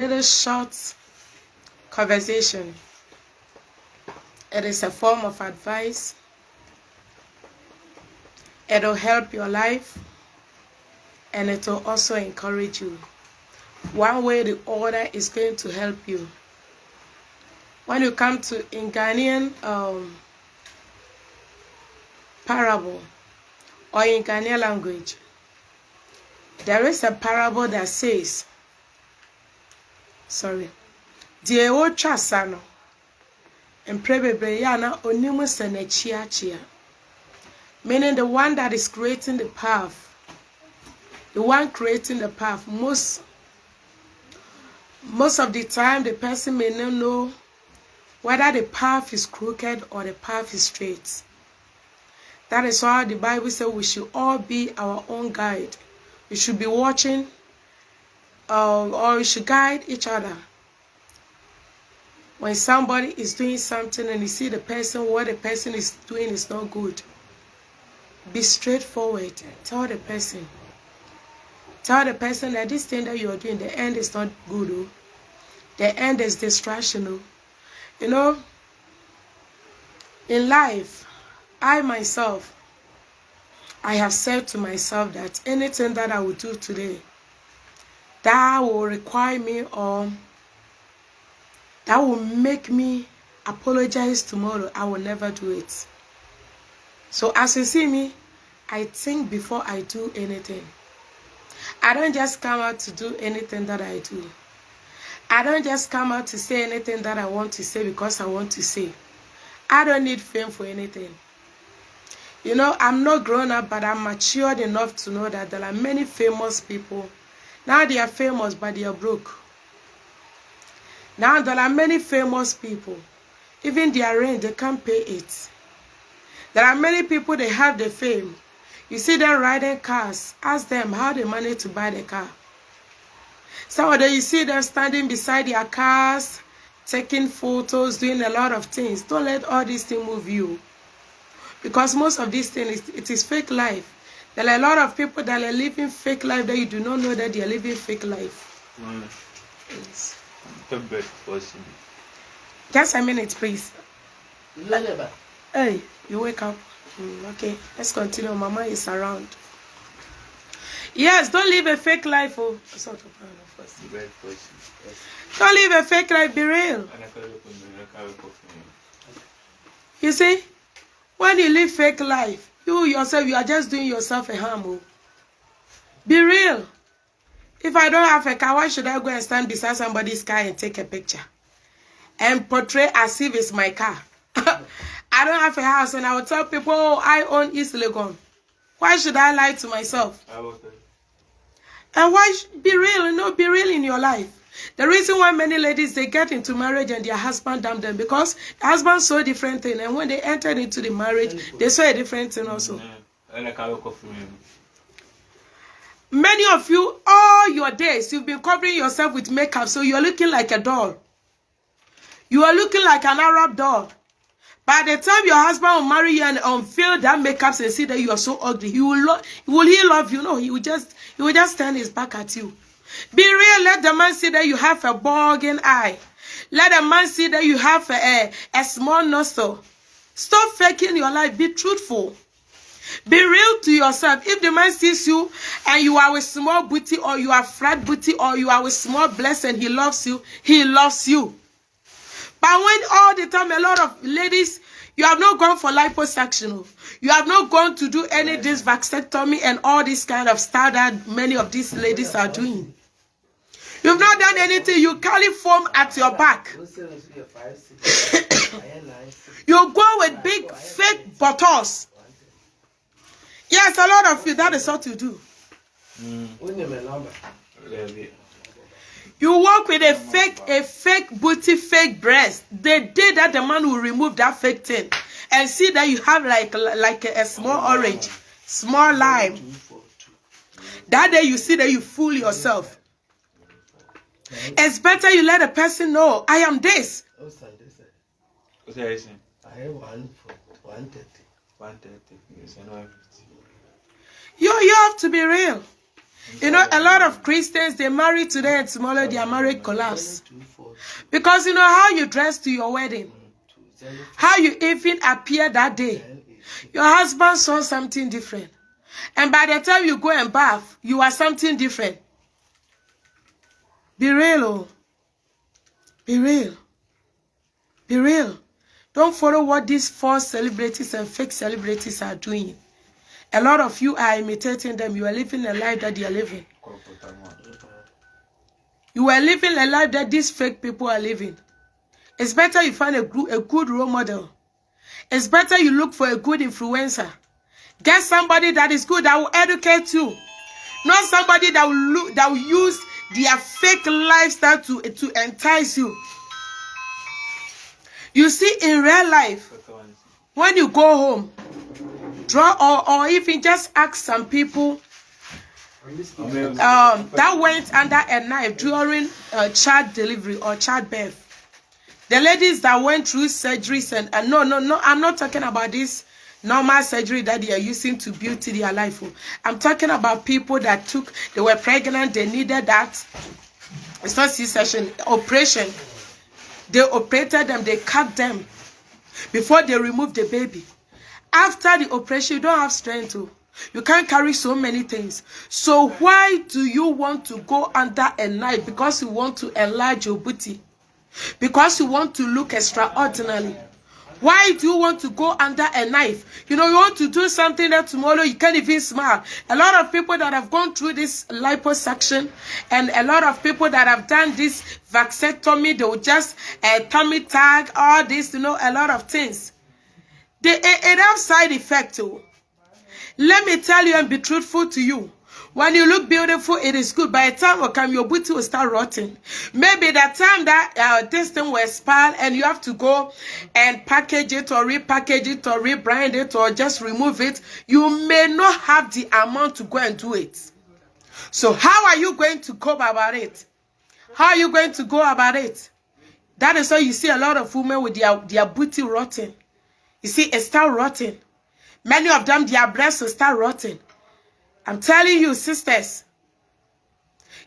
little short conversation. It is a form of advice. It will help your life, and it will also encourage you. One way or the other is going to help you. When you come to in Ghanaian parable or in Ghanaian language, there is a parable that says, "Die o chasano, emprebebeyana onimu senechia," meaning the one that is creating the path, the one creating the path. Most of the time, the person may not know whether the path is crooked or the path is straight. That is why the Bible says we should all be our own guide. We should be watching or we should guide each other. When somebody is doing something and you see the person, what the person is doing is not good, be straightforward. Tell the person that this thing that you are doing, the end is not good. Oh. The end is distraction. Oh. You know, in life, I myself, I have said to myself that anything that I will do today that will require me or that will make me apologize tomorrow, I will never do it. So as you see me, I think before I do anything. I don't just come out to do anything that I do. I don't just come out to say anything that I want to say because I want to say. I don't need fame for anything. You know, I'm not grown up, but I'm matured enough to know that there are many famous people. Now they are famous, but they are broke. Now there are many famous people. Even their rent, they can't pay it. There are many people, they have the fame. You see them riding cars. Ask them how they manage to buy the car. Some of them, you see them standing beside their cars, taking photos, doing a lot of things. Don't let all these things move you. Because most of these things, it is fake life. There are a lot of people that are living fake life that you do not know that they are living fake life. Yes. Just a minute, please. Hey, you wake up. Okay, let's continue. Mama is around. Yes, don't live a fake life. Oh, don't live a fake life. Be real. You see, when you live fake life, you yourself, you are just doing yourself a harm. Oh. Be real. If I don't have a car, why should I go and stand beside somebody's car and take a picture and portray as if it's my car? I don't have a house, and I will tell people, oh, I own East Legon. Why should I lie to myself? And why be real? You know, be real in your life. The reason why many ladies, they get into marriage and their husband dump them, because the husband saw a different thing, and when they entered into the marriage, they saw a different thing also. Many of you, all your days, you've been covering yourself with makeup, so you're looking like a doll. You are looking like an Arab doll. By the time your husband will marry you and unveil that makeup and see that you are so ugly, will he love you? No, he will just turn his back at you. Be real. Let the man see that you have a bulging eye. Let the man see that you have a small nostril. Stop faking your life. Be truthful. Be real to yourself. If the man sees you and you are with small booty, or you are flat booty, or you are with small breasts and he loves you, he loves you. But when all the time, a lot of ladies, you have not gone for liposuction. You have not gone to do any this vasectomy and all this kind of stuff that many of these ladies are doing. You've not done anything. You carry foam at your back. You go with big fake bottles. Yes, a lot of you, that is what you do. You walk with a fake booty, fake breast. The day that the man will remove that fake thing and see that you have like a small orange, small lime. That day you see that you fool yourself. It's better you let a person know, I am this. I have one for 130. You have to be real. You know, a lot of Christians, they marry today and tomorrow their marriage collapse. Because you know how you dress to your wedding, how you even appear that day. Your husband saw something different. And by the time you go and bath, you are something different. Be real, oh. Be real. Be real. Don't follow what these false celebrities and fake celebrities are doing. A lot of you are imitating them. You are living a life that they are living. You are living a life that these fake people are living. It's better you find a good role model. It's better you look for a good influencer. Get somebody that is good, that will educate you. Not somebody that will use their fake lifestyle to entice you. You see, in real life, when you go home, draw or even just ask some people that went under a knife during child delivery or childbirth. The ladies that went through surgeries and no, I'm not talking about this normal surgery that they are using to beauty their life. I'm talking about people that they were pregnant, they needed that. It's not C-section, operation. They operated them, they cut them before they removed the baby. After the operation, you don't have strength to. You can't carry so many things. So why do you want to go under a knife? Because you want to enlarge your booty. Because you want to look extraordinary. Why do you want to go under a knife? You know, you want to do something that tomorrow you can't even smile. A lot of people that have gone through this liposuction and a lot of people that have done this vasectomy, they will just tummy tag, all this, you know, a lot of things. It has side effects too. Let me tell you and be truthful to you. When you look beautiful, it is good. By the time will come, your booty will start rotting. Maybe the time that this thing will expire and you have to go and package it or repackage it or rebrand it or just remove it, you may not have the amount to go and do it. So how are you going to go about it? How are you going to go about it? That is why you see a lot of women with their booty rotting. You see, it start rotting. Many of them, their breasts will start rotting. I'm telling you, sisters.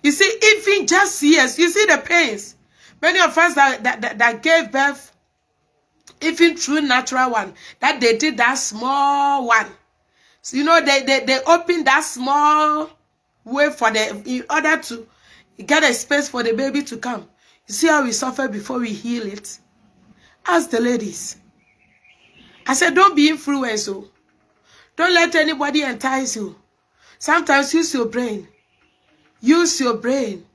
You see, even just years, you see the pains. Many of us that gave birth, even through natural one, that they did that small one. So, you know, they opened that small way in order to get a space for the baby to come. You see how we suffer before we heal it? Ask the ladies. I said, don't be influenced. Don't let anybody entice you. Sometimes use your brain. Use your brain.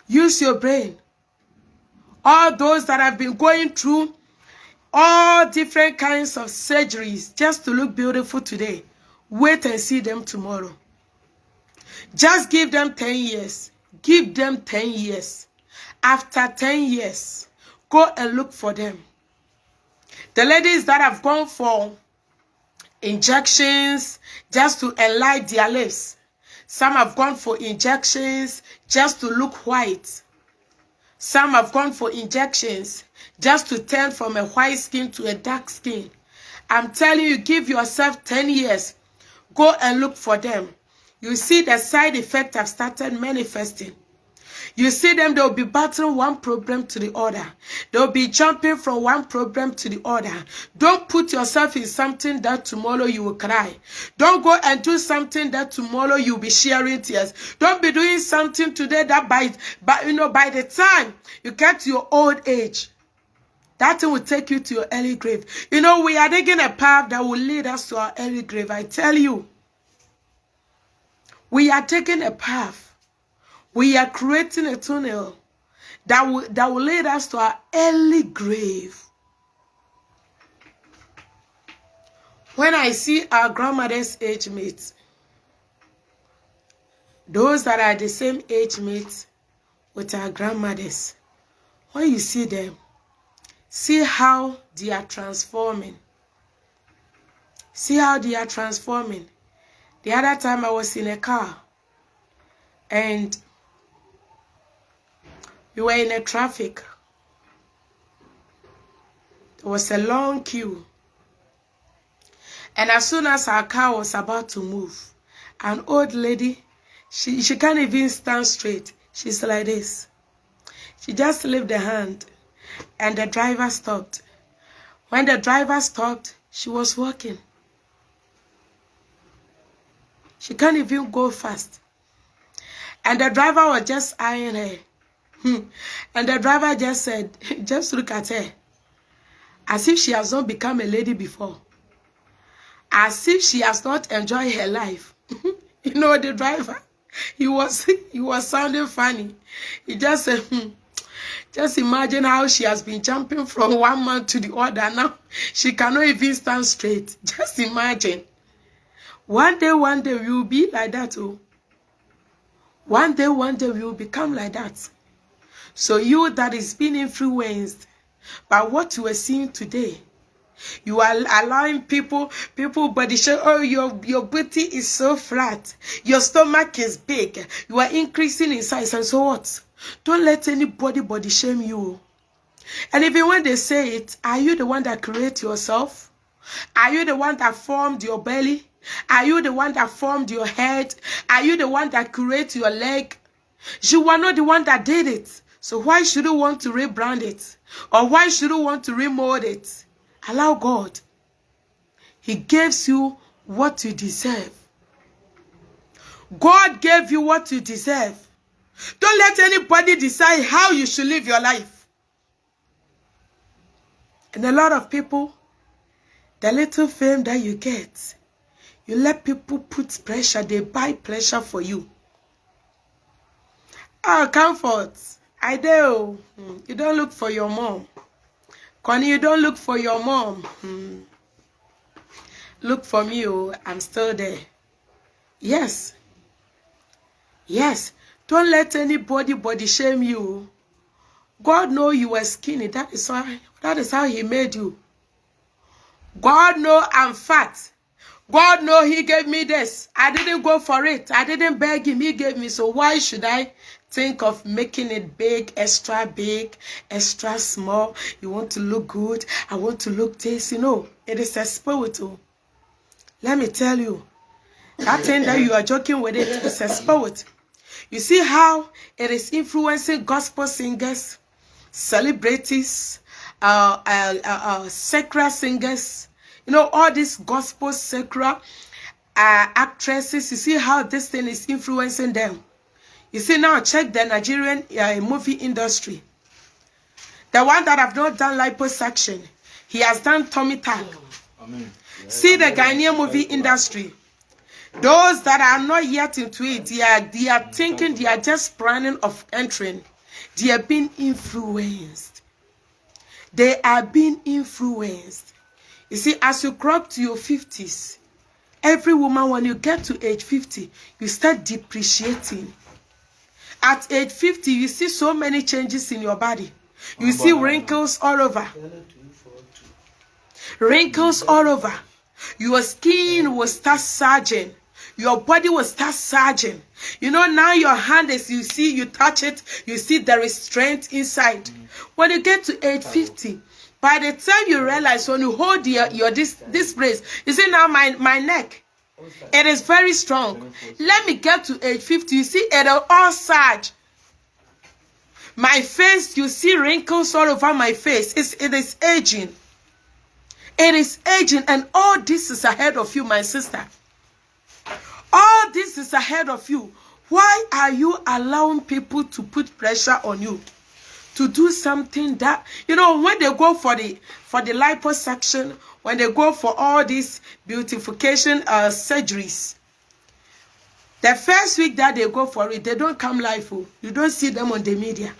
Use your brain. All those that have been going through all different kinds of surgeries just to look beautiful today, wait and see them tomorrow. Just give them 10 years. Give them 10 years. After 10 years, go and look for them. The ladies that have gone for injections just to enlarge their lips. Some have gone for injections just to look white. Some have gone for injections just to turn from a white skin to a dark skin. I'm telling you, give yourself 10 years. Go and look for them. You see the side effects have started manifesting. You see them, they'll be battling one problem to the other. They'll be jumping from one problem to the other. Don't put yourself in something that tomorrow you will cry. Don't go and do something that tomorrow you'll be sharing tears. Don't be doing something today that by the time you get to your old age, that thing will take you to your early grave. You know, we are digging a path that will lead us to our early grave. I tell you, we are taking a path. We are creating a tunnel that will lead us to our early grave. When I see our grandmother's age mates, those that are the same age mates with our grandmothers, when you see them, see how they are transforming. See how they are transforming. The other time I was in a car and we were in a traffic. There was a long queue. And as soon as our car was about to move, An old lady, she can't even stand straight. She's like this. She just lifted the hand and the driver stopped. When the driver stopped, she was walking. She can't even go fast. And the driver was just eyeing her. And the driver just said, just look at her. As if she has not become a lady before. As if she has not enjoyed her life. You know, the driver, he was sounding funny. He just said, just imagine how she has been jumping from one man to the other. Now, she cannot even stand straight. Just imagine. One day, we will be like that. Oh. One day, we will become like that. So you that is being influenced by what you are seeing today, you are allowing people body show, oh, your booty is so flat, your stomach is big, you are increasing in size, and so what? Don't let anybody body shame you. And even when they say it, are you the one that created yourself? Are you the one that formed your belly? Are you the one that formed your head? Are you the one that created your leg? You are not the one that did it. So why should you want to rebrand it? Or why should you want to remold it? Allow God. He gives you what you deserve. God gave you what you deserve. Don't let anybody decide how you should live your life. And a lot of people, the little fame that you get, you let people put pressure. They buy pleasure for you. Oh, comfort. I do. You don't look for your mom. Connie, you don't look for your mom. Look for me. Oh, I'm still there. Yes. Yes. Don't let anybody body shame you. God knows you were skinny. That is how he made you. God knows I'm fat. God knows he gave me this. I didn't go for it. I didn't beg him. He gave me. So why should I think of making it big, extra small? You want to look good. I want to look this. You know, it is a spiritual. Let me tell you. That thing that you are joking with it is a spirit. You see how it is influencing gospel singers, celebrities, sacred singers. You know, all these gospel sacred actresses. You see how this thing is influencing them. You see, now check the Nigerian movie industry. The one that have not done liposuction, he has done tummy tuck. Amen. See the Ghanaian movie industry. Those that are not yet into it, they are thinking they are just planning of entering. They are being influenced. They are being influenced. You see, as you crop to your 50s, every woman, when you get to age 50, you start depreciating. At age 50, you see so many changes in your body. You see wrinkles all over. Wrinkles all over. Your skin will start sagging. Your body will start sagging. You know, now your hand is, you see, you touch it, you see there is strength inside. When you get to age 50, by the time you realize, when you hold this brace, you see now my neck, it is very strong. Let me get to age 50, you see it all sag. My face, you see wrinkles all over my face. It is aging. It is aging, and all this is ahead of you, my sister. All this is ahead of you. Why are you allowing people to put pressure on you to do something that, you know, when they go for the liposuction, when they go for all these beautification surgeries, the first week that they go for it, they don't come live. You don't see them on the media.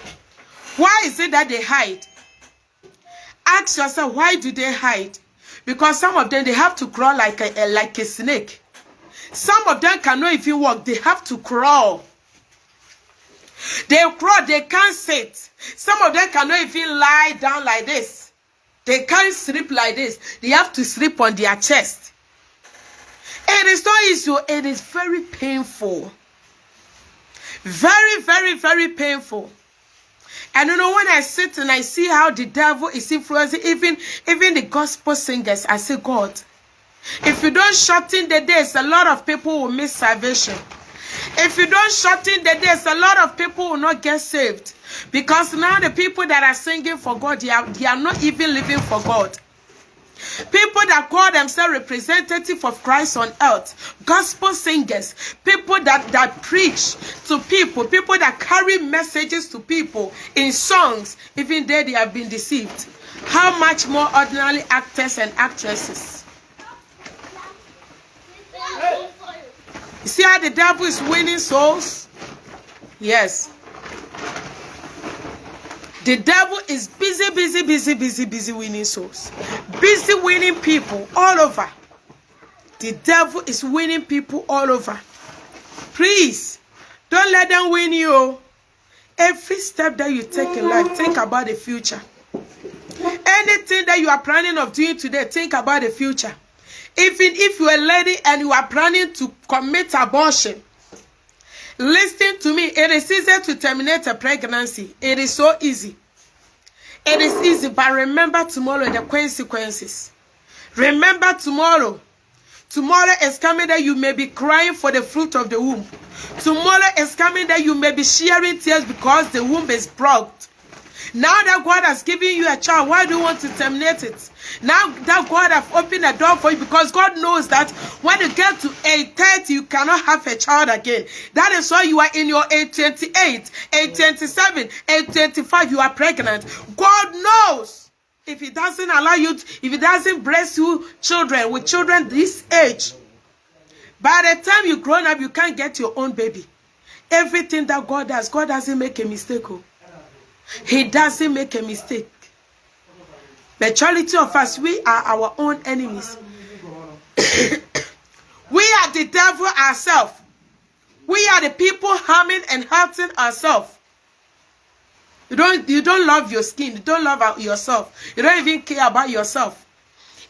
Why is it that they hide? Ask yourself, why do they hide? Because some of them, they have to crawl like a snake. Some of them cannot even walk. They have to crawl. They crawl. They can't sit. Some of them cannot even lie down like this. They can't sleep like this. They have to sleep on their chest. It is not easy. It is very painful. Very, very, very painful. And you know, when I sit and I see how the devil is influencing even the gospel singers, I say, God, If you don't shorten the days, a lot of people will miss salvation. If you don't shorten the days, a lot of people will not get saved. Because now the people that are singing for God, they are not even living for God. People that call themselves representative of Christ on earth, gospel singers, people that preach to people, people that carry messages to people in songs, even they have been deceived. How much more ordinary actors and actresses? You see how the devil is winning souls? Yes. The devil is busy winning souls. Busy winning people all over. The devil is winning people all over. Please, don't let them win you. Every step that you take in life, think about the future. Anything that you are planning of doing today, think about the future. Even if you are a lady and you are planning to commit abortion, listen to me. It is easy to terminate a pregnancy. It is so easy. It is easy, but remember tomorrow the consequences. Remember tomorrow. Tomorrow is coming that you may be crying for the fruit of the womb. Tomorrow is coming that you may be sharing tears because the womb is blocked. Now that God has given you a child, why do you want to terminate it? Now that God has opened a door for you, because God knows that when you get to age 30, you cannot have a child again. That is why you are in your age 28, age 27, age 25, you are pregnant. God knows if He doesn't allow you, if He doesn't bless you with children this age, by the time you grown up, you can't get your own baby. Everything that God does, God doesn't make a mistake. Oh. He doesn't make a mistake. Majority of us, we are our own enemies. We are the devil ourselves. We are the people harming and hurting ourselves. You don't love your skin. You don't love yourself. You don't even care about yourself.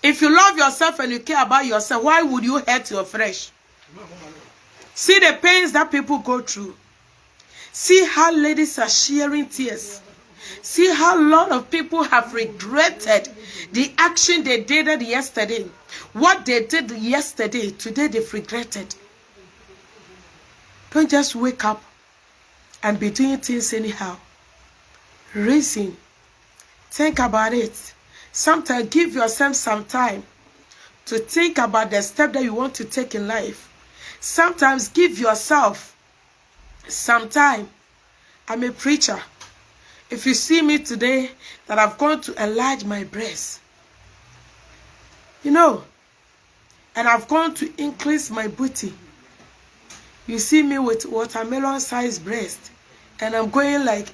If you love yourself and you care about yourself, why would you hurt your flesh? See the pains that people go through. See how ladies are sharing tears. See how a lot of people have regretted the action they did yesterday. What they did yesterday, today they've regretted. Don't just wake up and be doing things anyhow. Reason. Think about it. Sometimes give yourself some time to think about the step that you want to take in life. Sometimes give yourself some time. I'm a preacher. If you see me today, that I've gone to enlarge my breast, you know, and I've gone to increase my booty. You see me with watermelon-sized breast, and I'm going like,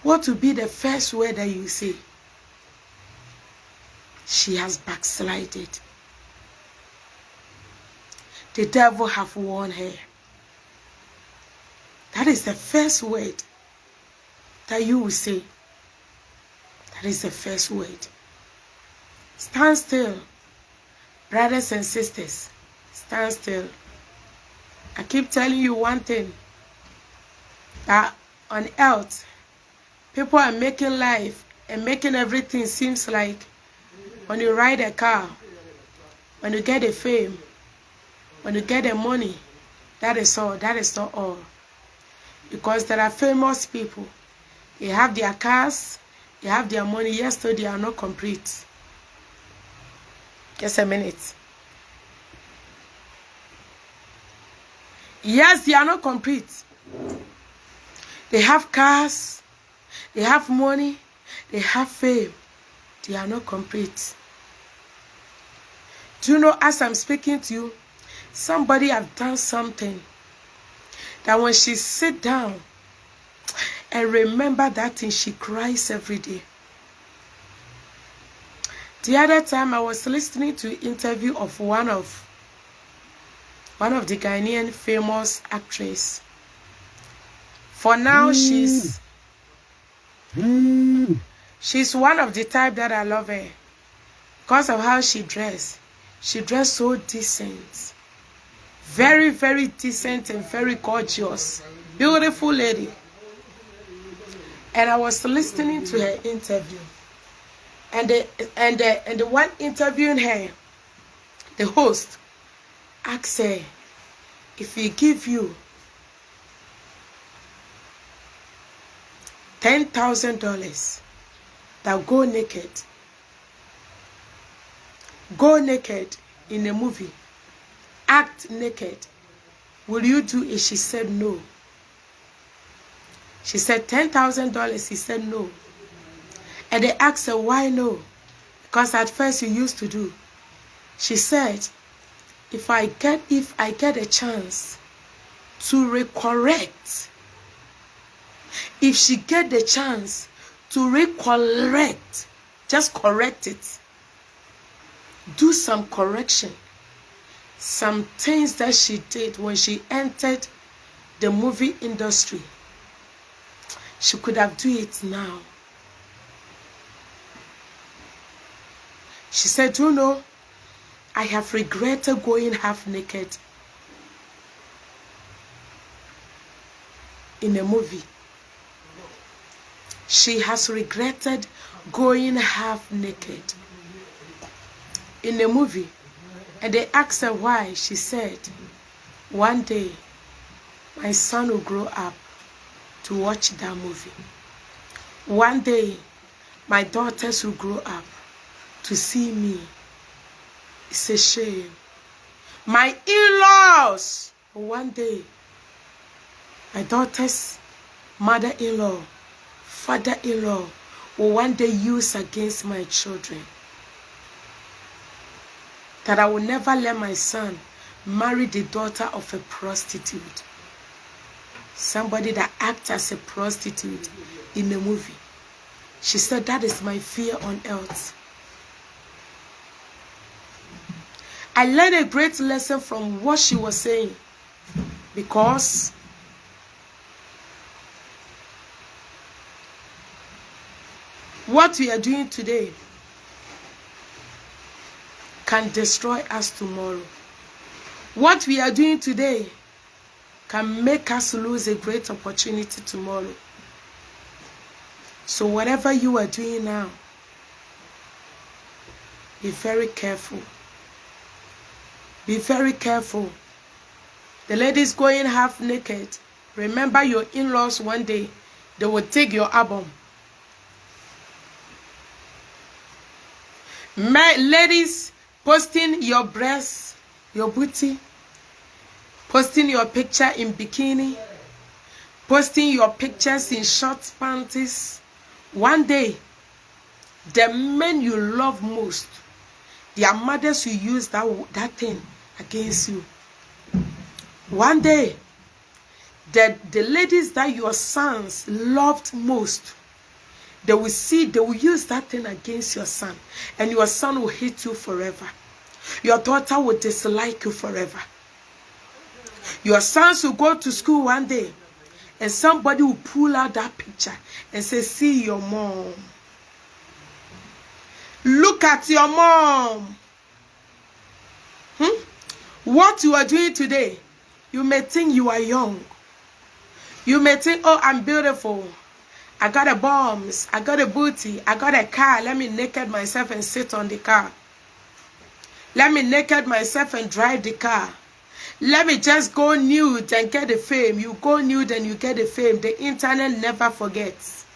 what would be the first word that you say? She has backslided. The devil have won her. That is the first word that you will say. That is the first word. Stand still. Brothers and sisters, stand still. I keep telling you one thing. That on earth, people are making life and making everything seems like when you ride a car, when you get the fame, when you get the money, that is all. That is not all. Because there are famous people. They have their cars, they have their money, yes, so they are not complete. Just a minute. Yes, they are not complete. They have cars, they have money, they have fame. They are not complete. Do you know, as I'm speaking to you, somebody have done something that when she sit down and remember that thing, she cries every day. The other time I was listening to an interview of one of the Ghanaian famous actress. For now, she's one of the type that I love her because of how she dressed. She dressed so decent. Very, very decent and very gorgeous. Beautiful lady. And I was listening to her interview. And the one interviewing her, the host, asked her, if we give you $10,000, that go naked in a movie, act naked, will you do it? She said no. She said $10,000. He said no. And they asked her, why no? Because at first you used to do. She said, if I get a chance to recorrect, if she get the chance to recorrect, just correct it, do some correction, some things that she did when she entered the movie industry, she could have done it now. She said, you know, I have regretted going half naked in a movie. She has regretted going half naked in a movie. And they asked her why. She said, one day my son will grow up to watch that movie. One day my daughters will grow up to see me. It's a shame. My in-laws, one day my daughter's mother-in-law, father-in-law will one day use against my children. That I will never let my son marry the daughter of a prostitute. Somebody that acts as a prostitute in a movie. She said, that is my fear on earth. I learned a great lesson from what she was saying. Because what we are doing today can destroy us tomorrow. What we are doing today can make us lose a great opportunity tomorrow. So whatever you are doing now, be very careful. Be very careful. The ladies going half naked, remember your in-laws one day, they will take your album. Ladies posting your breasts, your booty, posting your picture in bikini, posting your pictures in short panties. One day, the men you love most, their mothers will use that thing against you. One day, the ladies that your sons loved most, they will use that thing against your son. And your son will hate you forever. Your daughter will dislike you forever. Your sons will go to school one day and somebody will pull out that picture and say, see your mom. Look at your mom. What you are doing today, you may think you are young. You may think, oh, I'm beautiful. I got a bombs, I got a booty, I got a car. Let me naked myself and sit on the car. Let me naked myself and drive the car. Let me just go nude and get the fame. You go nude and you get the fame. The internet never forgets.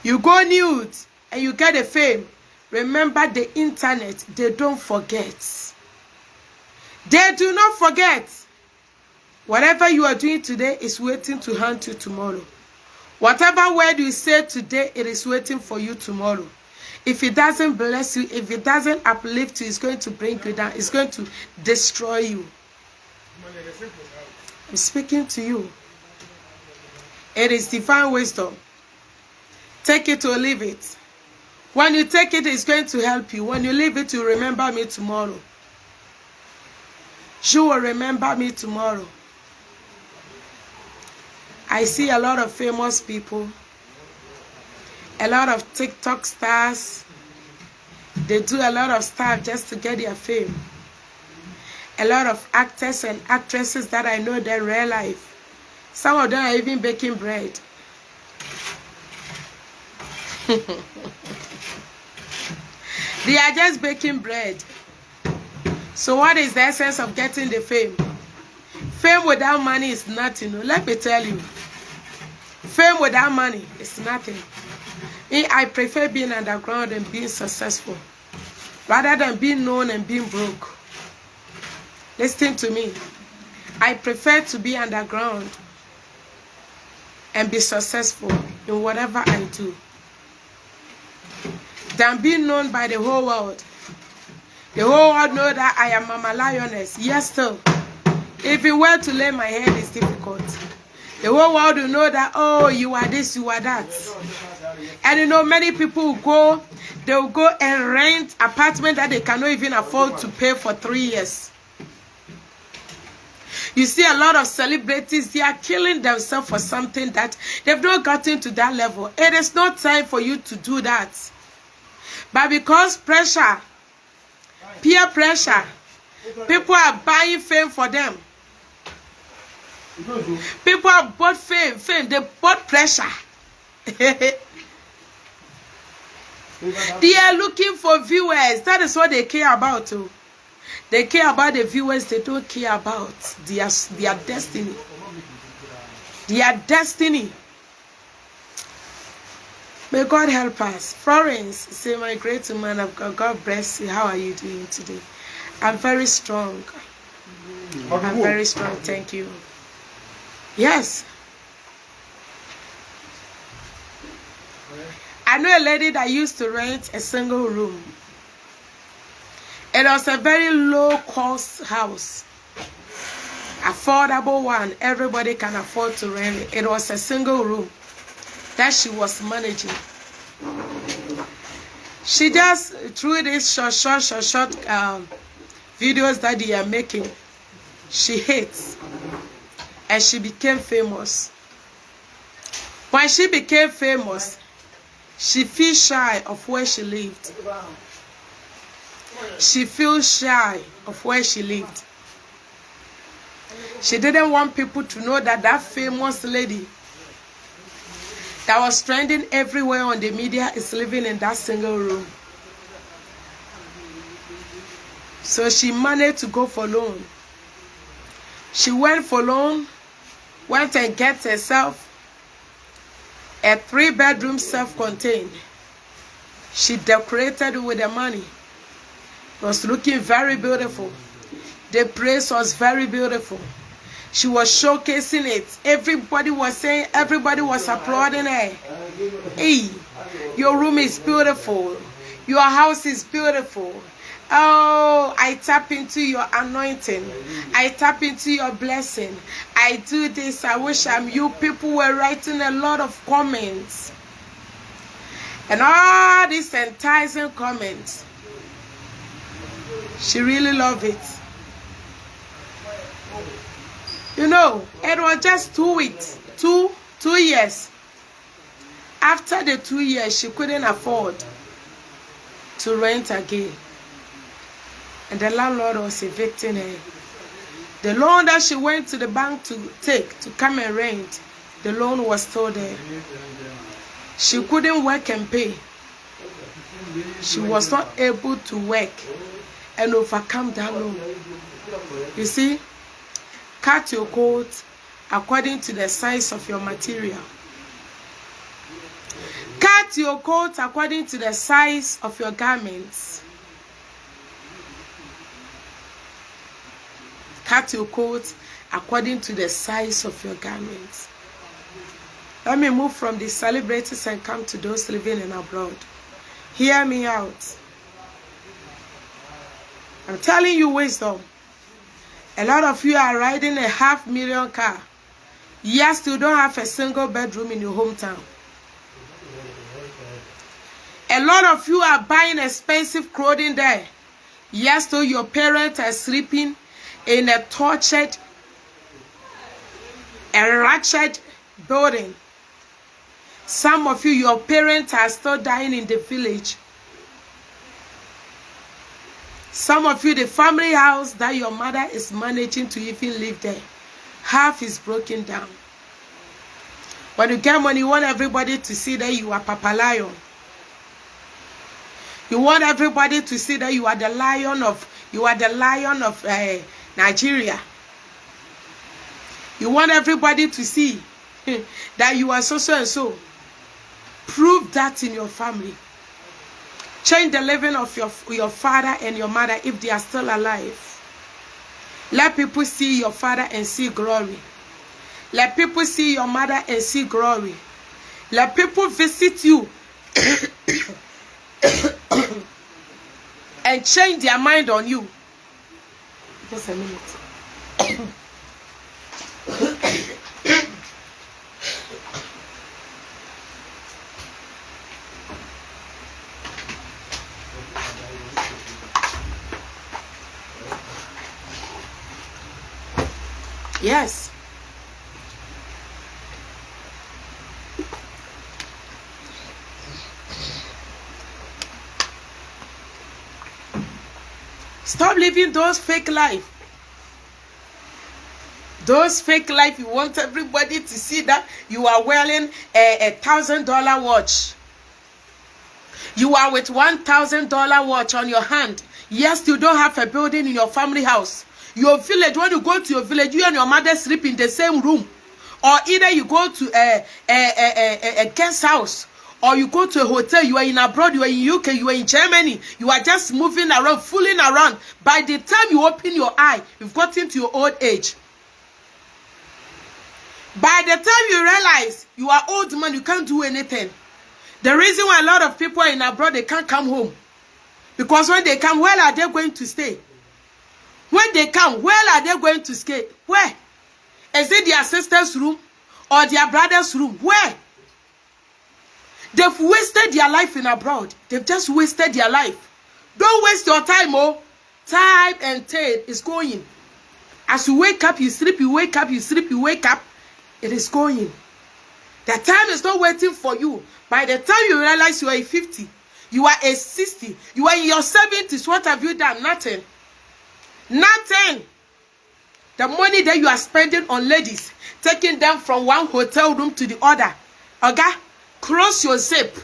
You go nude and you get the fame. Remember, the internet, they don't forget. They do not forget. Whatever you are doing today is waiting to haunt you tomorrow. Whatever word you say today, it is waiting for you tomorrow. If it doesn't bless you, if it doesn't uplift you, it's going to bring you down. It's going to destroy you. I'm speaking to you. It is divine wisdom. Take it or leave it. When you take it, it's going to help you. When you leave it, you remember me tomorrow. You will remember me tomorrow. I see a lot of famous people, a lot of TikTok stars. They do a lot of stuff just to get their fame. A lot of actors and actresses that I know in real life. Some of them are even baking bread. They are just baking bread. So what is the essence of getting the fame? Fame without money is nothing. Let me tell you. Fame without money is nothing. I prefer being underground and being successful rather than being known and being broke. Listen to me. I prefer to be underground and be successful in whatever I do than being known by the whole world. The whole world know that I am Mama Lioness. Yes, still. Even where to lay my head is difficult. The whole world will know that, oh, you are this, you are that. And you know, many people will go, they will go and rent apartment that they cannot even afford to pay for 3 years. You see a lot of celebrities, they are killing themselves for something that they've not gotten to that level. It is not time for you to do that. But because pressure, peer pressure, people are buying fame for them. People have bought fame, they bought pressure. They are looking for viewers. That is what they care about too. They care about the viewers, they don't care about their destiny. Their destiny. May God help us. Florence, say, my great man of God, God bless you. How are you doing today? I'm very strong. I'm very strong, thank you. Yes. I know a lady that used to rent a single room. It was a very low-cost house. Affordable one. Everybody can afford to rent it. It was a single room that she was managing. She just, through these short videos that they are making, she hates. And she became famous. When she became famous, she feels shy of where she lived. She feels shy of where she lived. She didn't want people to know that that famous lady that was trending everywhere on the media is living in that single room. So she managed to go for loan. She went for loan, went and get herself a 3-bedroom self-contained. She decorated it with the money. It was looking very beautiful. The place was very beautiful. She was showcasing it. Everybody was saying, everybody was applauding her. Hey, your room is beautiful. Your house is beautiful. Oh, I tap into your anointing. I tap into your blessing. I do this. I wish I'm you. People were writing a lot of comments. And all these enticing comments. She really loved it. You know, it was just 2 weeks. 2 years. After the 2 years, she couldn't afford to rent again. And the landlord was evicting her. The loan that she went to the bank to take to come and rent, the loan was still there. She couldn't work and pay. She was not able to work and overcome that loan. You see, cut your coat according to the size of your material. Cut your coat according to the size of your garments. Cut your coat according to the size of your garments. Let me move from the celebrities and come to those living in abroad. Hear me out. I'm telling you wisdom. A lot of you are riding a $500,000 car. Yes, you don't have a single bedroom in your hometown. A lot of you are buying expensive clothing there. Yes, though your parents are sleeping in a tortured, a wretched building. Some of you, your parents are still dying in the village. Some of you, the family house that your mother is managing to even live there, half is broken down. When you get money, you want everybody to see that you are Papa Lion. You want everybody to see that you are the lion of Nigeria. You want everybody to see that you are so and so. Prove that in your family. Change the living of your father and your mother if they are still alive. Let people see your father and see glory. Let people see your mother and see glory. Let people visit you and change their mind on you. Just a minute. Yes. Stop living those fake life. Those fake life, you want everybody to see that you are wearing a $1,000 watch. You are with $1,000 watch on your hand. Yes, you don't have a building in your family house. Your village, when you go to your village, you and your mother sleep in the same room. Or either you go to a guest house, or you go to a hotel. You are in abroad, you are in UK, you are in Germany. You are just moving around, fooling around. By the time you open your eye, you've gotten to your old age. By the time you realize you are old man, you can't do anything. The reason why a lot of people are in abroad, they can't come home. Because when they come, where are they going to stay? When they come, where are they going to stay? Where? Is it their sister's room or their brother's room? Where? They've wasted their life in abroad. They've just wasted their life. Don't waste your time, oh. Time and tide is going. As you wake up, you sleep, you wake up, you sleep, you wake up. It is going. The time is not waiting for you. By the time you realize you are a 50, you are a 60, you are in your 70s, what have you done? Nothing. Nothing. The money that you are spending on ladies, taking them from one hotel room to the other. Okay? Close your zip.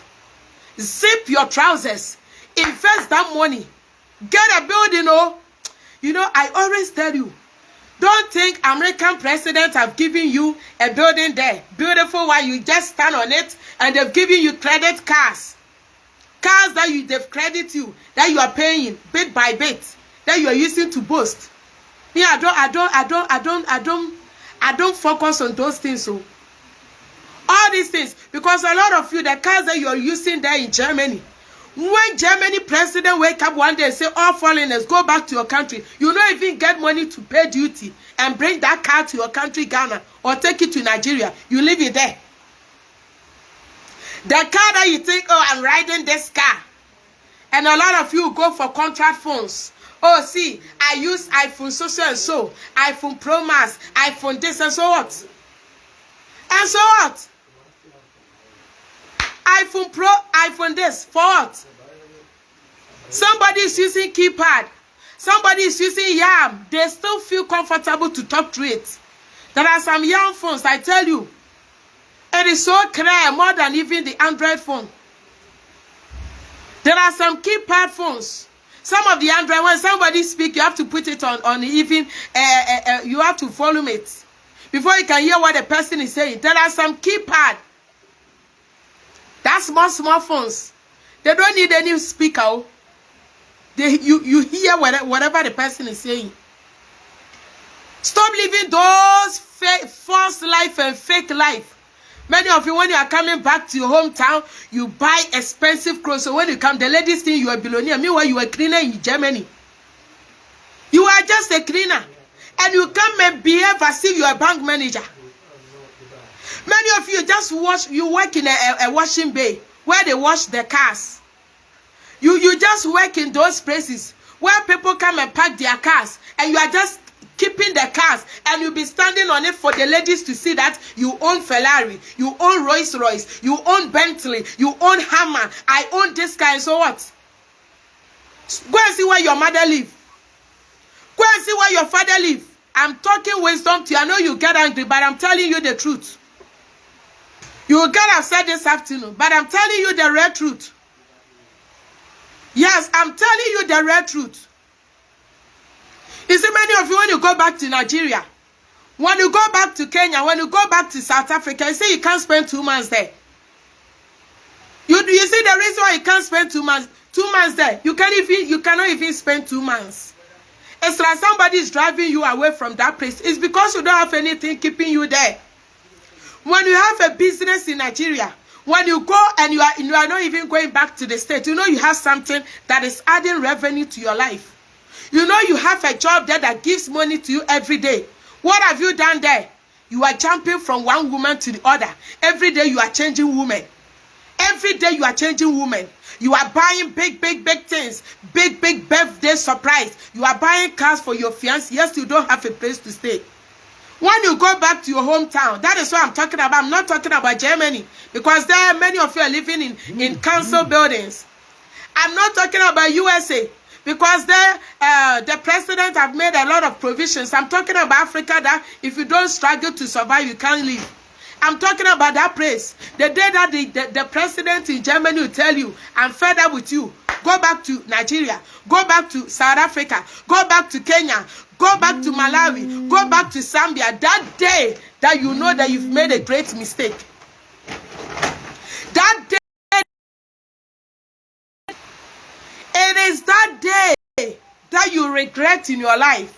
Zip your trousers. Invest that money. Get a building, oh. You know, I always tell you, don't think American presidents have given you a building there. Beautiful one, you just stand on it and they've given you credit cards. Cars that they've credited you, that you are paying bit by bit, that you are using to boast. Me, I don't focus on those things. So all these things, because a lot of you, the cars that you are using there in Germany, when Germany president wake up one day and say, all foreigners, go back to your country, you don't even get money to pay duty and bring that car to your country, Ghana, or take it to Nigeria. You leave it there. The car that you think, oh, I'm riding this car. And a lot of you go for contract phones. Oh, see, I use iPhone so and so, iPhone Pro Max, iPhone this and so what? And so what? iPhone Pro, iPhone this, for what? Somebody is using keypad. Somebody is using YAM. They still feel comfortable to talk to it. There are some YAM phones, I tell you. It is so clear, more than even the Android phone. There are some keypad phones. Some of the Android, when somebody speaks, you have to put it on even, you have to volume it. Before you can hear what the person is saying. There are some keypad. That's small phones. They don't need any speaker. You hear whatever the person is saying. Stop living those false life and fake life. Many of you, when you are coming back to your hometown, you buy expensive clothes. So when you come, the ladies think you are a billionaire. Meanwhile, you are a cleaner in Germany. You are just a cleaner. And you come and behave as if you are a bank manager. Many of you just work in a washing bay where they wash the cars. You just work in those places where people come and park their cars, and you are just keeping the cars, and you'll be standing on it for the ladies to see that you own Ferrari, you own Rolls Royce, you own Bentley, you own Hammer, I own this guy, so what? Go and see where your mother live. Go and see where your father live. I'm talking wisdom to you. I know you get angry, but I'm telling you the truth. You will get upset this afternoon, but I'm telling you the real truth. Yes, I'm telling you the real truth. You see, many of you, when you go back to Nigeria, when you go back to Kenya, when you go back to South Africa, you say you can't spend 2 months there. You see the reason why you can't spend 2 months? 2 months there. You cannot even spend 2 months. It's like somebody is driving you away from that place. It's because you don't have anything keeping you there. When you have a business in Nigeria, when you go and you are not even going back to the state, you know you have something that is adding revenue to your life. You know you have a job there that gives money to you every day. What have you done there? You are jumping from one woman to the other. Every day you are changing women. Every day you are changing women. You are buying big things. Big birthday surprise. You are buying cars for your fiancé. Yes, you don't have a place to stay. When you go back to your hometown, that is what I'm talking about. I'm not talking about Germany. Because there many of you are living in council buildings. I'm not talking about USA. Because there, the president have made a lot of provisions. I'm talking about Africa that if you don't struggle to survive, you can't live. I'm talking about that place. The day that the president in Germany will tell you, I'm fed up with you. Go back to Nigeria. Go back to South Africa. Go back to Kenya. Go back to Malawi. Go back to Zambia. That day that you know that you've made a great mistake. That day. It is that day that you regret in your life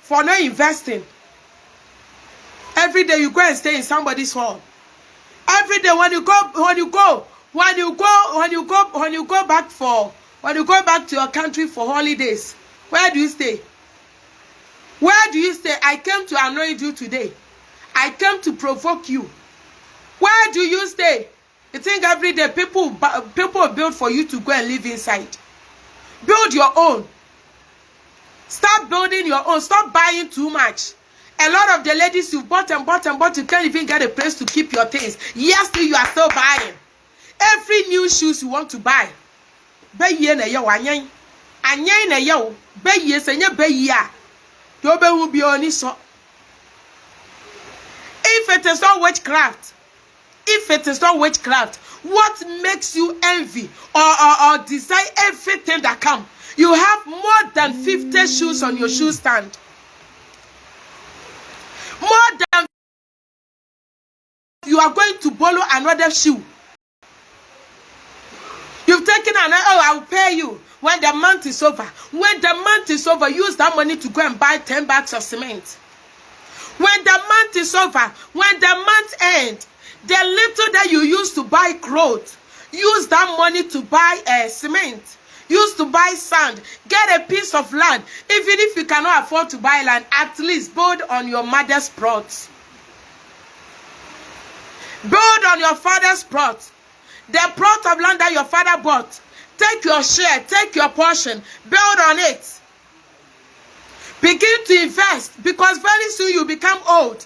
for not investing. Every day you go and stay in somebody's home. Every day when you go back to your country for holidays, where do you stay? Where do you stay? I came to annoy you today. I came to provoke you. Where do you stay? You think every day people build for you to go and live inside? Build your own. Start building your own. Stop buying too much. A lot of the ladies you bought, you can't even get a place to keep your things. Yes, you are still buying. Every new shoes you want to buy. If it is not witchcraft, what makes you envy or desire everything that comes? You have more than 50 shoes on your shoe stand. More than you are going to borrow another shoe. You've taken I will pay you when the month is over. When the month is over, use that money to go and buy 10 bags of cement. When the month is over, when the month ends, the little that you used to buy clothes, use that money to buy cement. Use to buy sand. Get a piece of land. Even if you cannot afford to buy land, at least build on your mother's plots. Build on your father's plot. The plot of land that your father bought. Take your share. Take your portion. Build on it. Begin to invest. Because very soon you become old.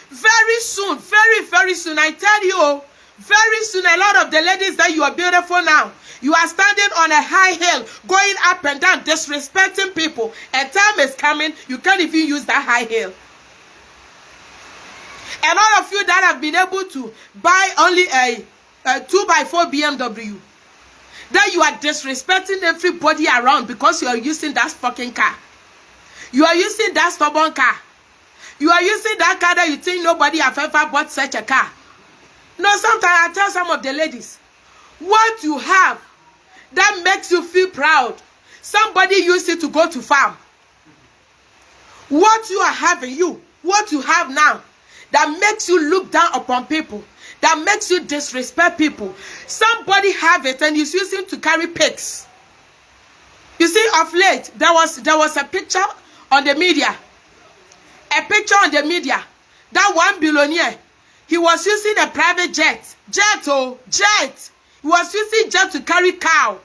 Very soon. Very soon. I tell you, very soon a lot of the ladies that you are beautiful now. You are standing on a high hill, going up and down, disrespecting people. A time is coming, you can't even use that high hill. A lot of you that have been able to buy only a 2x4 BMW, that you are disrespecting everybody around because you are using that fucking car. You are using that stubborn car. You are using that car that you think nobody have ever bought such a car. No, sometimes I tell some of the ladies, what you have that makes you feel proud, somebody used it to go to farm. What you are having, what you have now, that makes you look down upon people, that makes you disrespect people, somebody have it and is using to carry pigs. You see, of late, there was a picture on the media. A picture on the media. That one billionaire, he was using a private jet. Jet. He was using jet to carry cow,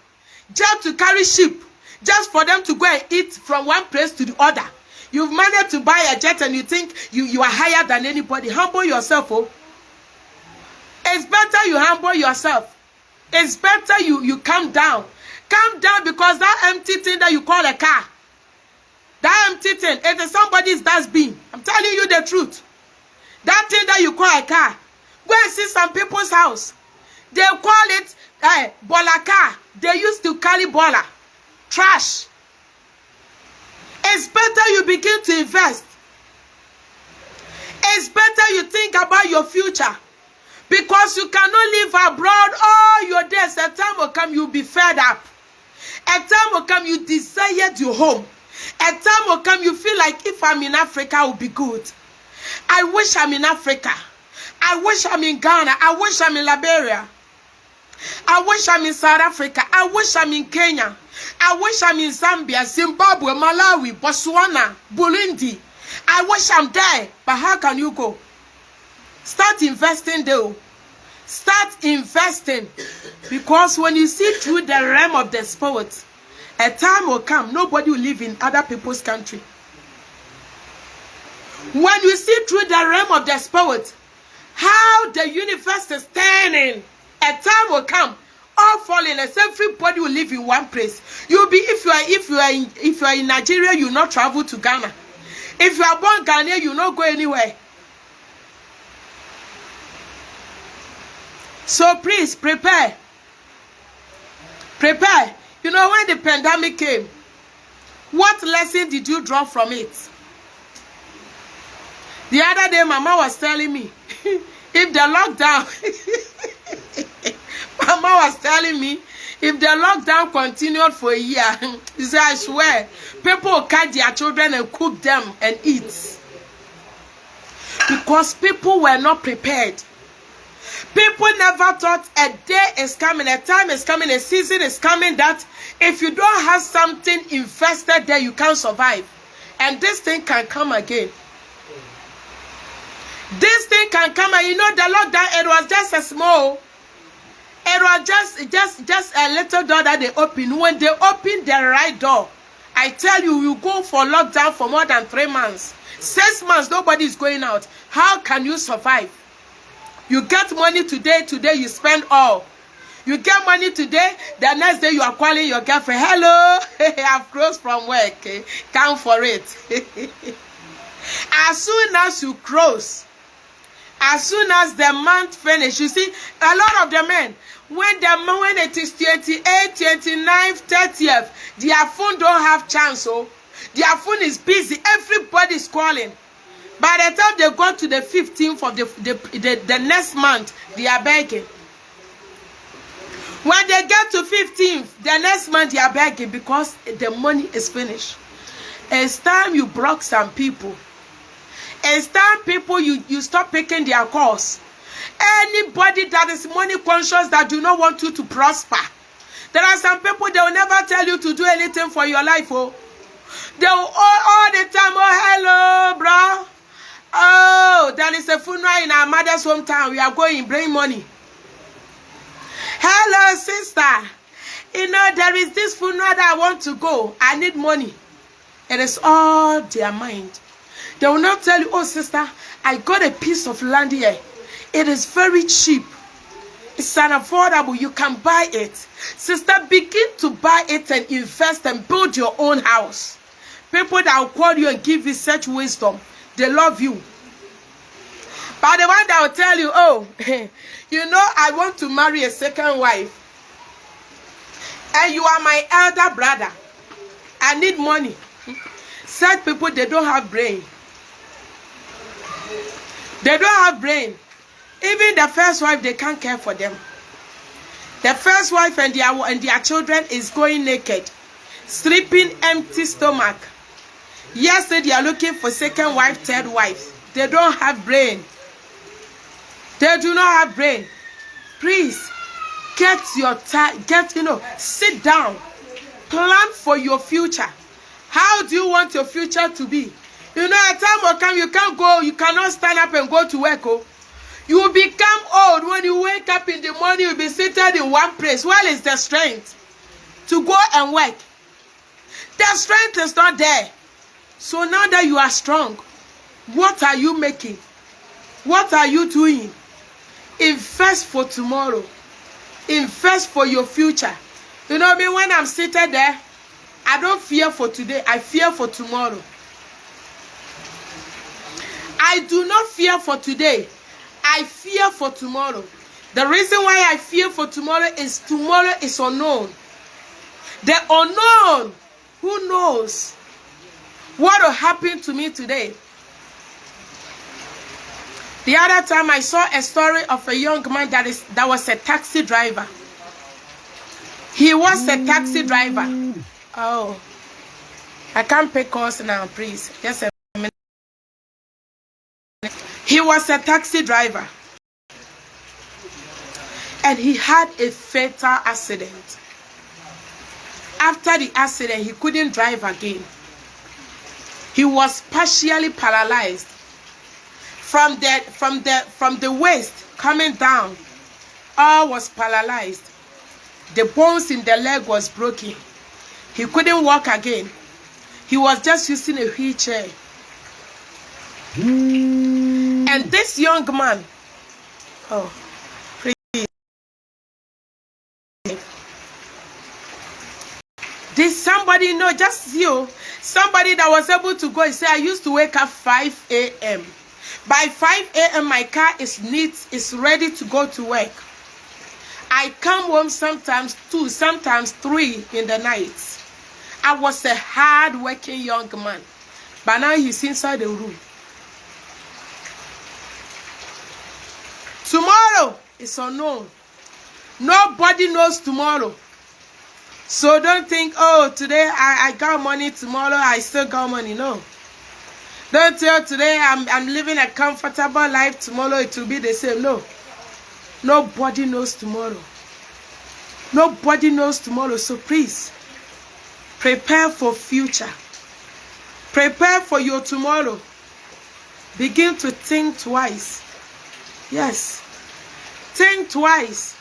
jet to carry sheep, just for them to go and eat from one place to the other. You've managed to buy a jet and you think you are higher than anybody. Humble yourself, oh. It's better you humble yourself. It's better you calm down. Calm down, because that empty thing that you call a car, that empty thing, it is somebody's dustbin. I'm telling you the truth. That thing that you call a car, go and see some people's house. They call it bolaka. they used to carry baller, trash. It's better you begin to invest. It's better you think about your future. Because you cannot live abroad all your days. A time will come, you'll be fed up. A time will come, you desire your home. A time will come, you feel like if I'm in Africa, it will be good. I wish I'm in Africa. I wish I'm in Ghana. I wish I'm in Liberia. I wish I'm in South Africa. I wish I'm in Kenya. I wish I'm in Zambia, Zimbabwe, Malawi, Botswana, Burundi. I wish I'm there. But how can you go? Start investing though. Start investing. Because when you see through the realm of the spirit, a time will come, nobody will live in other people's country. When you see through the realm of the spirit, how the universe is turning, a time will come, all falling, as everybody will live in one place. You'll be, if you are in Nigeria, you will not travel to Ghana. If you are born Ghanaian, you will not go anywhere. So please prepare. Prepare. You know, when the pandemic came, what lesson did you draw from it? The other day, Mama was telling me, if the lockdown, Mama was telling me, if the lockdown continued for a year, she said, I swear, people will catch their children and cook them and eat. Because people were not prepared. People never thought a day is coming, a time is coming, a season is coming that if you don't have something invested there, you can't survive. And this thing can come again. This thing can come, and you know the lockdown, it was just a small, it was just a little door that they opened. When they opened the right door, I tell you, you go for lockdown for more than 3 months. 6 months, nobody is going out. How can you survive? You get money today, you spend all. You get money today, the next day you are calling your girlfriend, hello, I've closed from work, come for it. As soon as you close, as soon as the month finish, you see, a lot of the men, when it is 28th, 29th, 30th, their phone don't have chance, so their phone is busy, everybody's calling. By the time they go to the 15th of the next month, they are begging. When they get to 15th, the next month, they are begging because the money is finished. It's time you block some people. It's time people, you stop picking their calls. Anybody that is money conscious that do not want you to prosper. There are some people, they will never tell you to do anything for your life. Oh, they will all the time, oh, hello, bro. Oh, there is a funeral in our mother's hometown. We are going, bring money. Hello, sister. You know, there is this funeral that I want to go. I need money. It is all their mind. They will not tell you, oh, sister, I got a piece of land here. It is very cheap. It's unaffordable. You can buy it. Sister, begin to buy it and invest and build your own house. People that will call you and give you such wisdom, they love you. But the one that will tell you, oh, you know, I want to marry a second wife. And you are my elder brother. I need money. Such people, they don't have brain. They don't have brain. Even the first wife, they can't care for them. The first wife and their children is going naked, sleeping empty stomach. Yes, they are looking for second wife, third wife. They don't have brain. They do not have brain. Please, get your time, sit down. Plan for your future. How do you want your future to be? You know, a time will come, you can't go, you cannot stand up and go to work. Oh. You will become old. When you wake up in the morning, you'll be seated in one place. Where is the strength to go and work? The strength is not there. So now that you are strong, what are you making? What are you doing? Invest for tomorrow. Invest for your future. You know me, when I'm seated there, I don't fear for today. I fear for tomorrow. I do not fear for today. I fear for tomorrow. The reason why I fear for tomorrow is unknown. The unknown. Who knows what will happen to me today? The other time I saw a story of a young man that was a taxi driver. He was a taxi driver. Oh, I can't pay calls now, please. Just a minute. He was a taxi driver. And he had a fatal accident. After the accident, he couldn't drive again. He was partially paralyzed. From the waist coming down, all was paralyzed. The bones in the leg was broken. He couldn't walk again. He was just using a wheelchair. And this young man, oh, please. Did somebody know, just you, somebody that was able to go and say, I used to wake up 5 a.m. By 5 a.m. my car is neat, is ready to go to work. I come home sometimes 2, sometimes 3 in the night. I was a hard-working young man. But now he's inside the room. Tomorrow is unknown. Nobody knows tomorrow. So don't think, oh, today I got money, tomorrow I still got money. No. Don't tell today I'm living a comfortable life, tomorrow it will be the same. No. Nobody knows tomorrow. Nobody knows tomorrow. So please, prepare for future. Prepare for your tomorrow. Begin to think twice. Yes. Think twice.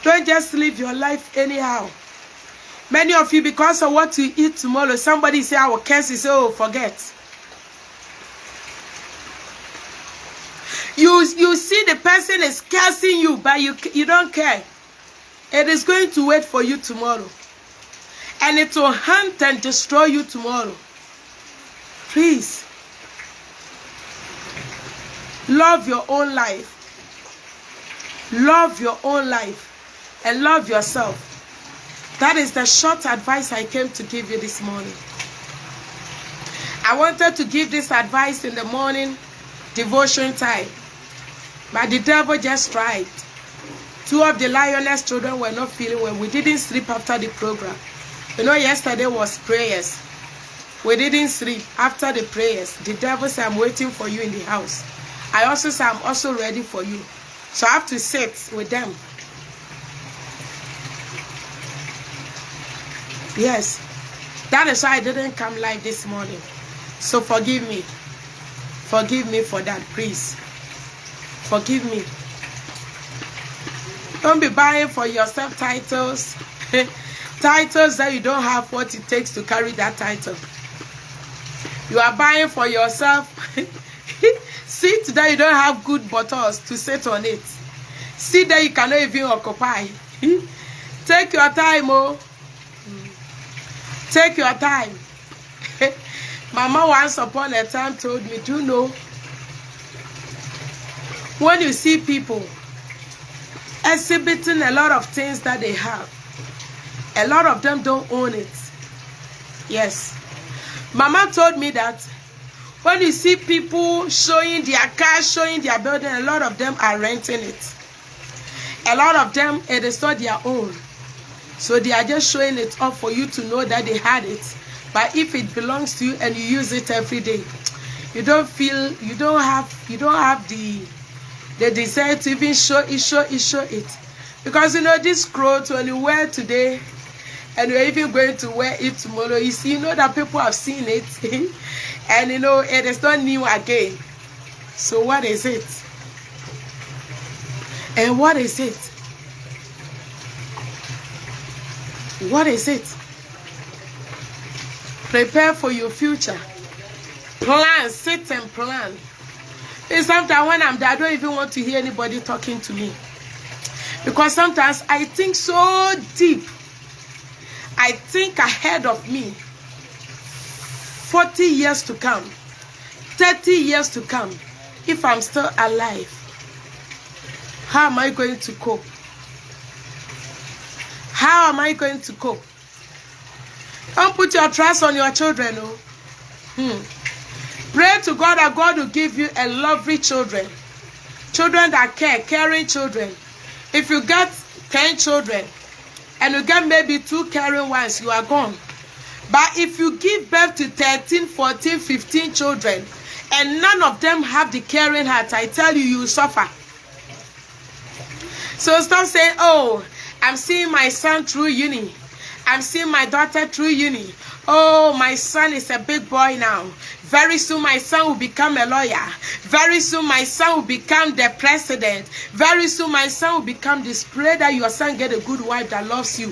Don't just live your life anyhow. Many of you, because of what you eat tomorrow, somebody say, I will curse you, say, oh, forget. You see the person is cursing you, but you don't care. It is going to wait for you tomorrow. And it will hunt and destroy you tomorrow. Please. Love your own life. Love your own life. And love yourself. That is the short advice I came to give you this morning. I wanted to give this advice in the morning devotion time. But the devil just tried. 2 of the lioness children were not feeling well. We didn't sleep after the program. You know, yesterday was prayers. We didn't sleep after the prayers. The devil said, I'm waiting for you in the house. I also said, I'm also ready for you. So I have to sit with them. Yes. That is why I didn't come live this morning. So forgive me. Forgive me for that, please. Forgive me. Don't be buying for yourself titles. Titles that you don't have what it takes to carry that title. You are buying for yourself. Seat that you don't have good bottles to sit on it. Seat that you cannot even occupy. Take your time, oh. Take your time. Mama once upon a time told me, do you know, when you see people exhibiting a lot of things that they have, a lot of them don't own it. Yes. Mama told me that when you see people showing their cars, showing their building, a lot of them are renting it. A lot of them, it is not their own. So they are just showing it off for you to know that they had it. But if it belongs to you and you use it every day, you don't feel, you don't have the desire to even show it. Because you know, this clothes when you wear today and you're even going to wear it tomorrow, you see, you know that people have seen it. And you know, it is not new again. So what is it? And what is it? What is it? Prepare for your future. Plan, sit and plan. And sometimes when I'm there, I don't even want to hear anybody talking to me. Because sometimes I think so deep. I think ahead of me. 40 years to come. 30 years to come. If I'm still alive, how am I going to cope? How am I going to cope? Don't put your trust on your children. Oh. Pray to God that God will give you a lovely children. Children that care, caring children. If you get 10 children and you get maybe 2 caring ones, you are gone. But if you give birth to 13, 14, 15 children and none of them have the caring heart, I tell you, you will suffer. So stop saying, oh, I'm seeing my son through uni. I'm seeing my daughter through uni. Oh, my son is a big boy now. Very soon my son will become a lawyer. Very soon my son will become the president. Very soon my son will become this. Pray that your son get a good wife that loves you.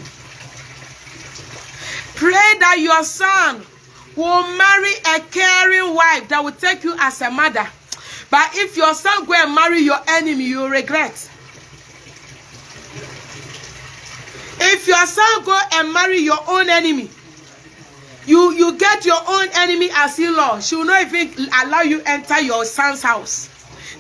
Pray that your son will marry a caring wife that will take you as a mother. But if your son go and marry your enemy, you will regret. If your son go and marry your own enemy, you get your own enemy as in-law. She will not even allow you enter your son's house.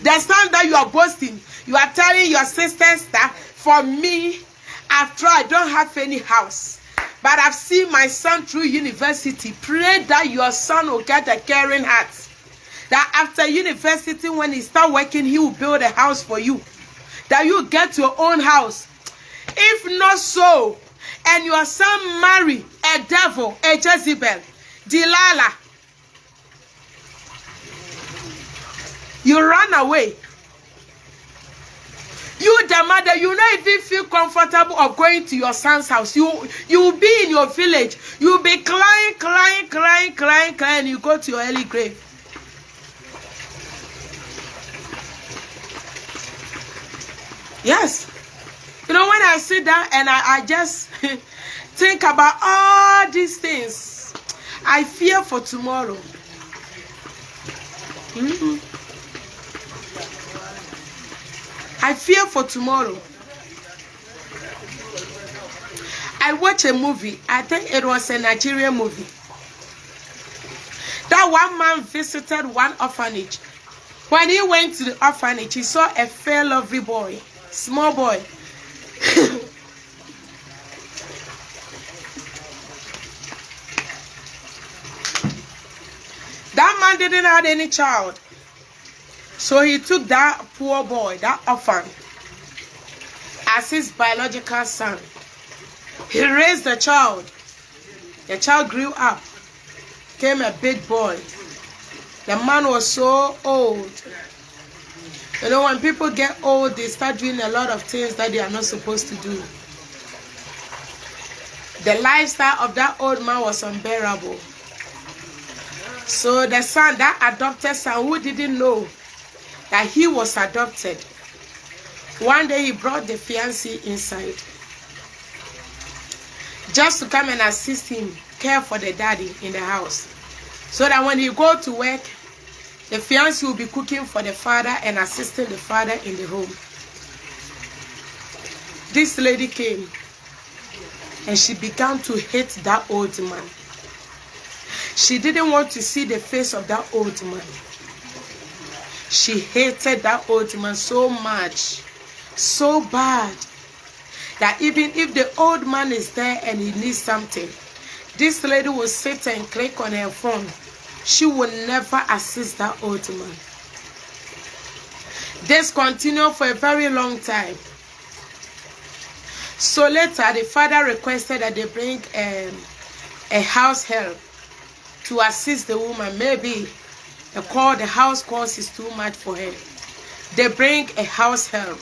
The son that you are boasting, you are telling your sisters that for me, after I don't have any house, but I've seen my son through university. Pray that your son will get a caring heart. That after university, when he start working, he will build a house for you. That you get your own house. If not so, and your son marry a devil, a Jezebel, Delilah, you run away. You, the mother, you not even feel comfortable of going to your son's house. You will be in your village. You will be crying, and you go to your early grave. Yes. You know, when I sit down and I just think about all these things, I fear for tomorrow. I fear for tomorrow. I watched a movie. I think it was a Nigerian movie. That one man visited one orphanage. When he went to the orphanage, he saw a fair, lovely boy, small boy. That man didn't have any child. So he took that poor boy, that orphan, as his biological son. He raised the child. The child grew up, became a big boy. The man was so old. You know, when people get old, they start doing a lot of things that they are not supposed to do. The lifestyle of that old man was unbearable. So the son, that adopted son, who didn't know that he was adopted, one day he brought the fiancé inside just to come and assist him, care for the daddy in the house. So that when he go to work, the fiancé will be cooking for the father and assisting the father in the home. This lady came and she began to hate that old man. She didn't want to see the face of that old man. She hated that old man so much, so bad, that even if the old man is there and he needs something, this lady will sit and click on her phone. She will never assist that old man. This continued for a very long time. So later, the father requested that they bring a house help to assist the woman. Maybe the house cost is too much for her. They bring a house help.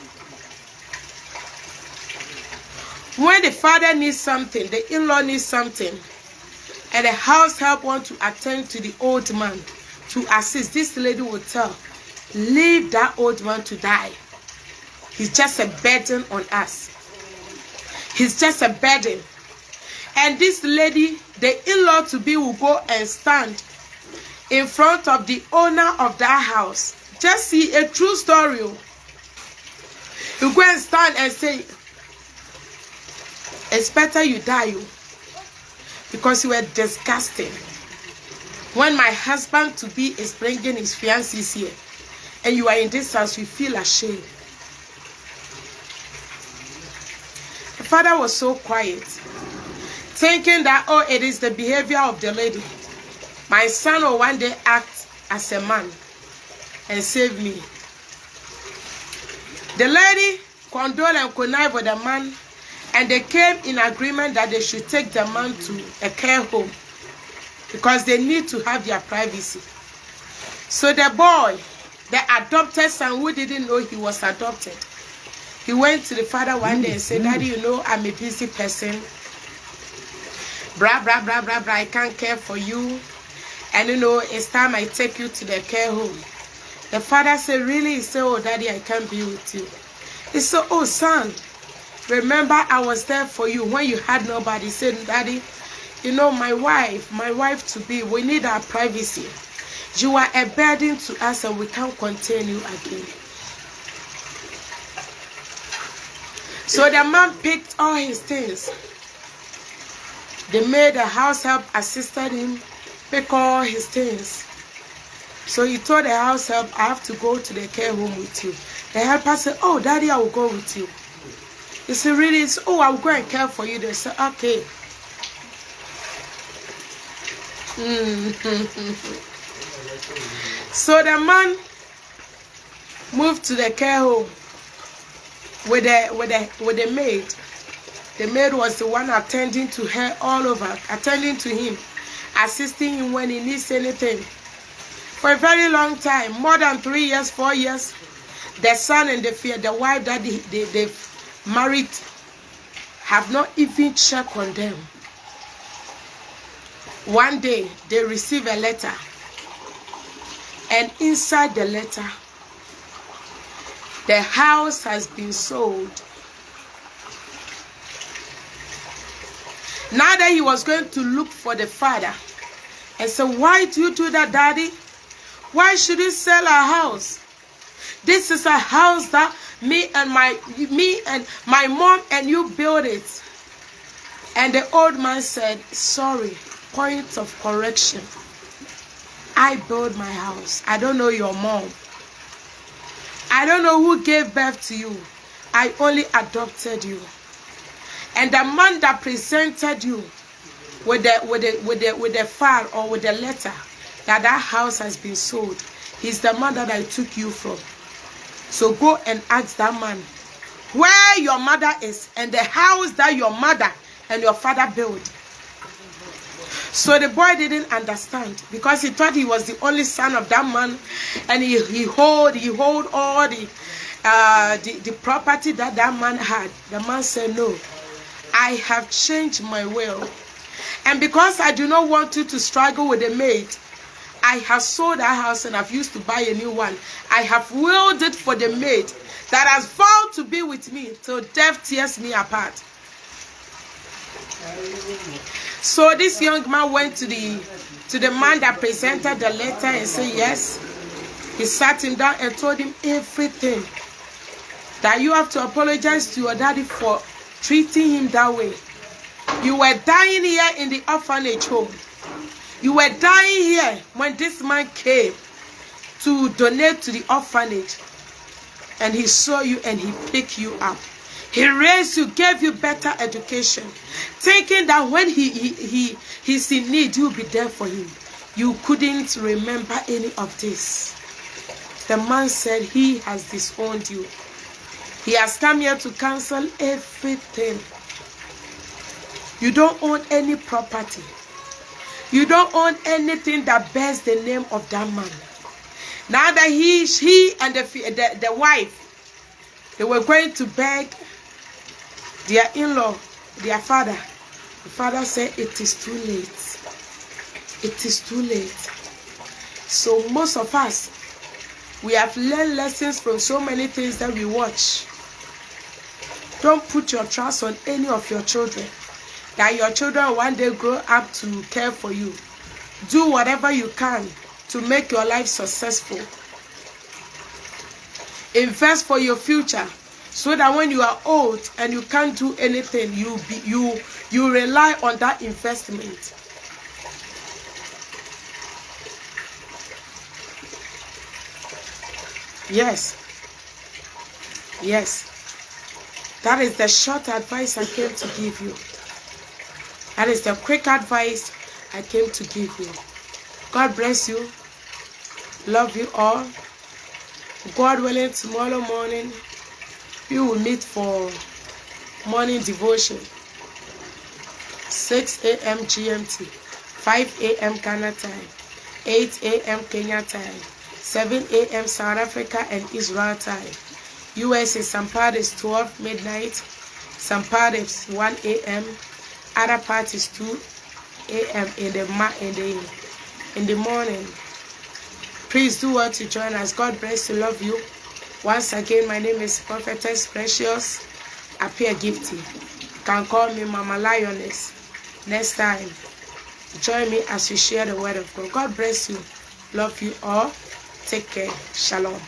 When the father needs something, the in-law needs something, and the house help want to attend to the old man to assist, this lady will tell, leave that old man to die. He's just a burden on us. He's just a burden. And this lady, the in-law to be, will go and stand in front of the owner of that house. Just see a true story. You go and stand and say, it's better you die, because you were disgusting. When my husband to be is bringing his fiancés here, and you are in this house, you feel ashamed. The father was so quiet, thinking that, oh, it is the behavior of the lady. My son will one day act as a man and save me. The lady condoled and connived with the man, and they came in agreement that they should take the man to a care home because they need to have their privacy. So the boy, the adopted son who didn't know he was adopted, he went to the father one day and said, Daddy, you know, I'm a busy person. Blah, blah, blah, blah, blah. I can't care for you. And you know, it's time I take you to the care home. The father said, really? He said, oh, Daddy, I can't be with you. He said, oh, son, remember I was there for you when you had nobody. He said, Daddy, you know, my wife to be, we need our privacy. You are a burden to us and we can't contain you again. So the man picked all his things. The maid, the house help assisted him pick all his things. So he told the house help, I have to go to the care home with you. The helper said, oh, Daddy, I will go with you. He said, really? He said, oh, I will go and care for you. They said, okay. So the man moved to the care home with the maid. The maid was the one attending to her all over, attending to him, assisting him when he needs anything. For a very long time, more than 3 years, 4 years, the son and the wife that they've married have not even checked on them. One day, they receive a letter, and inside the letter, the house has been sold. Now that he was going to look for the father and say, why do you do that, Daddy? Why should you sell our house? This is a house that me and my mom and you built it. And the old man said, sorry, point of correction. I built my house. I don't know your mom. I don't know who gave birth to you. I only adopted you. And the man that presented you with the file or with the letter that house has been sold, he's the man that I took you from. So go and ask that man where your mother is and the house that your mother and your father built. So the boy didn't understand because he thought he was the only son of that man, and he hold all the property that man had. The man said, no, I have changed my will, and because I do not want you to struggle with the maid, I have sold that house and I've used to buy a new one. I have willed it for the maid that has vowed to be with me till death tears me apart. So this young man went to the man that presented the letter and said yes. He sat him down and told him everything. That you have to apologize to your daddy for treating him that way. You were dying here in the orphanage home. You were dying here when this man came to donate to the orphanage. And he saw you and he picked you up. He raised you, gave you better education, thinking that when he's in need, you'll be there for him. You couldn't remember any of this. The man said he has disowned you. He has come here to cancel everything. You don't own any property. You don't own anything that bears the name of that man. Now that he and the wife, they were going to beg their in-law, their father. The father said, it is too late. It is too late. So most of us, we have learned lessons from so many things that we watch. Don't put your trust on any of your children. That your children one day grow up to care for you. Do whatever you can to make your life successful. Invest for your future, so that when you are old and you can't do anything, you rely on that investment. Yes. Yes. That is the short advice I came to give you. That is the quick advice I came to give you. God bless you. Love you all. God willing, tomorrow morning, we will meet for morning devotion. 6 a.m. GMT, 5 a.m. Ghana time, 8 a.m. Kenya time, 7 a.m. South Africa and Israel time. US in some part is 12 midnight, some part is 1 a.m., other part is 2 a.m. in the morning. Please do well to join us. God bless you. Love you. Once again, my name is Prophetess Precious Appear Gifty. You can call me Mama Lioness. Next time, join me as we share the word of God. God bless you. Love you all. Take care. Shalom.